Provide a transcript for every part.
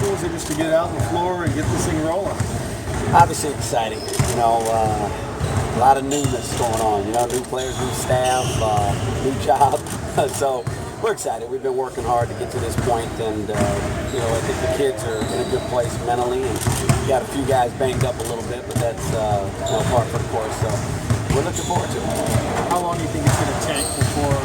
stressful? Is it just to get out on the floor and get this thing rolling? Obviously exciting. A lot of newness going on. New players, new staff, new job. So we're excited. We've been working hard to get to this point, and I think the kids are in a good place mentally. And we got a few guys banged up a little bit, but that's part for the course. So we're looking forward to it. How long do you think it's going to take before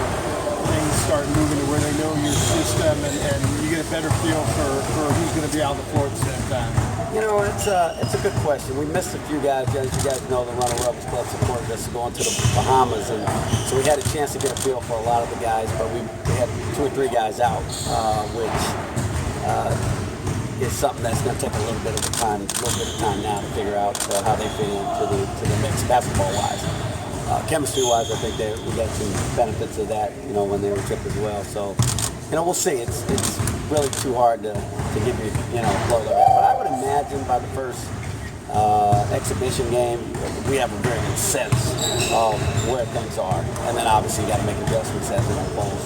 things start moving to where they know your system and you get a better feel for who's going to be out on the floor at the same time? It's a good question. We missed a few guys. As you guys know, the Runner Rebels Club supported us going to the Bahamas, and so we had a chance to get a feel for a lot of the guys, but we had 2 or 3 guys out, which is something that's going to take a little bit of time now to figure out how they fit into the mix basketball-wise. Chemistry-wise, I think we got some benefits of that, when they were tripped as well. So, we'll see. It's really too hard to give you, a flow like that. But I would imagine by the first exhibition game, we have a very good sense of where things are. And then obviously you got to make adjustments as it unfolds.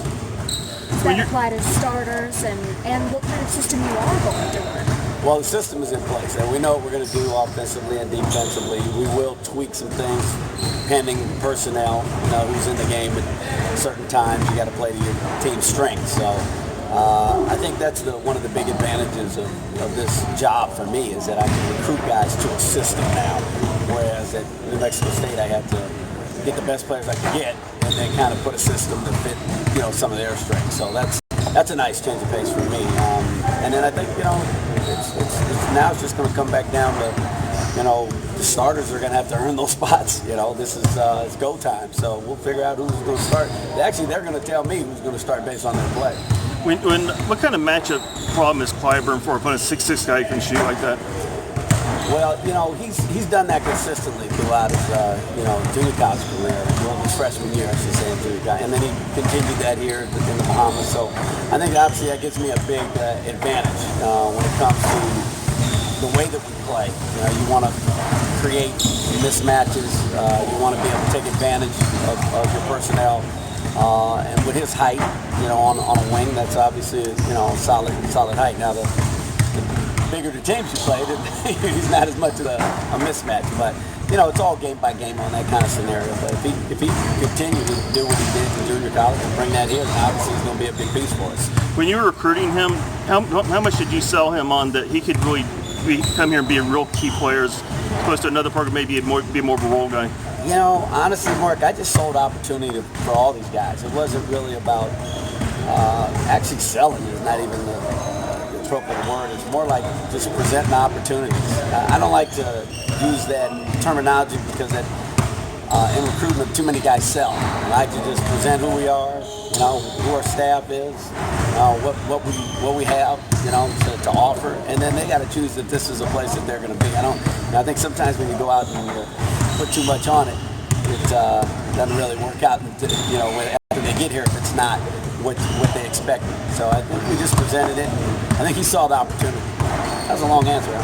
Does that apply to starters and what kind of system you are going to run? Well, the system is in place, and we know what we're going to do offensively and defensively. We will tweak some things pending personnel, who's in the game at certain times. You got to play to your team's strengths. So I think that's one of the big advantages of this job for me is that I can recruit guys to a system now, whereas at New Mexico State I had to get the best players I could get and then kind of put a system that fit, some of their strengths. So that's a nice change of pace for me. And then I think, now it's just going to come back down to, the starters are going to have to earn those spots. This is it's go time. So we'll figure out who's going to start. Actually, they're going to tell me who's going to start based on their play. What kind of matchup problem is Clyburn for a 6'6" guy who can shoot like that? Well, he's done that consistently throughout his, junior college career. Well, his freshman year, I should say, in junior college. And then he continued that here in the Bahamas. So I think obviously that gives me a big advantage when it comes to the way that we play. You want to create mismatches. You want to be able to take advantage of your personnel. And with his height, on a wing, that's obviously solid height. Now the bigger the teams you play, he's not as much of a mismatch. But it's all game by game on that kind of scenario. But if he continues to do what he did in junior college and bring that here, then obviously he's going to be a big piece for us. When you were recruiting him, how much did you sell him on that he could really come here and be a real key player as opposed to another program, maybe be more of a role guy? Honestly, Mark, I just sold opportunity for all these guys. It wasn't really about actually selling. Is not even the appropriate word. It's more like just presenting opportunities. I don't like to use that terminology because in recruitment, too many guys sell. I like to just present who we are, who our staff is, what we have, to offer, and then they got to choose that this is a place that they're going to be. I think sometimes when you go out and you put too much on it, it doesn't really work out. After they get here, if it's not what they expected. So I think we just presented it. And I think he saw the opportunity. That was a long answer.